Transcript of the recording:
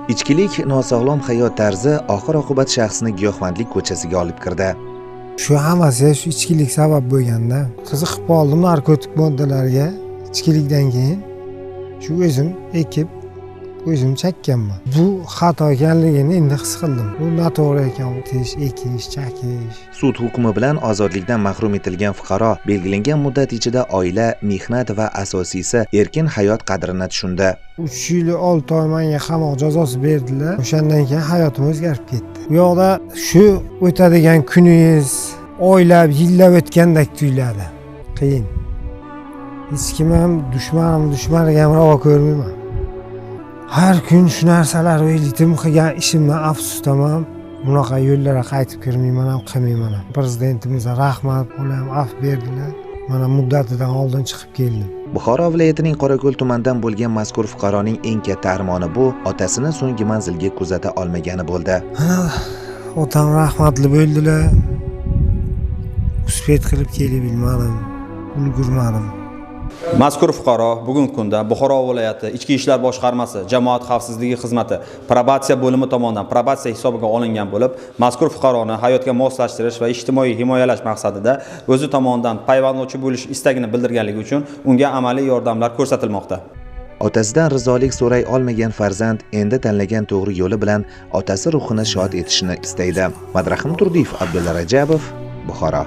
Ichkilik nosog'lom hayot tarzi oxir-oqibat shaxsni giyohvandlik ko'chasiga olib kirdi. Shu hammasi shu ichkilik sabab bo'lganda qiziqib qoldim narkotik moddalarga. Ichkilikdan keyin shu o'zim ekib o'zim chakkanman. Bu xato ekanligini endi his qildim. Bu noto'g'ri ekan, ekish, chakish. Sud hukmi bilan ozodlikdan mahrum etilgan fuqaro belgilangan muddat ichida oila, mehnat va asosiysi erkin hayot qadrini tushundi. 3 yil 6 oy menga qamoq jazosi berdilar. O'shandan keyin hayotim o'zgarib ketdi. Bu yoqda shu o'tadigan kuningiz oylab, yillab o'tgandek tuyuladi. Qiyin. Hech kim ham dushmaniga ham ravo ko'rmayman. Har kun shu narsalar o'ylaydim, qilgan ishimdan afsusdaman. Bunaqa yo'llarga qaytib kirmayman ham, qilmayman ham. Prezidentimizga rahmat, ular ham afv berdilar. Mana muddatidan oldin chiqib keldim. Buxoro viloyatining Qorako'l tumanidan bo'lgan mazkur fuqaroning eng katta armoni bu otasini so'nggi manzilga kuzata olmagani bo'ldi. Otam rahmatli bo'ldilar. Uspet qilib kelib bilmadim, ulgurmadim. Mazkur fuqaro bugungi kunda Buxoro viloyati Ichki ishlar boshqarmasi Jamoat xavfsizligi xizmati probatsiya bo'limi tomonidan probatsiya hisobiga olingan bo'lib, mazkur fuqaroni hayotga moslashtirish va ijtimoiy himoyalash maqsadida o'zi tomonidan payvandlovchi bo'lish istagini bildirganligi uchun unga amaliy yordamlar ko'rsatilmoqda. Otasidan rizolik so'ray olmagan farzand endi tanlagan to'g'ri yo'li bilan otasi ruhini shod etishni istaydi. Madrahim Turdiyev, Abdulla Rajabov, Buxoro.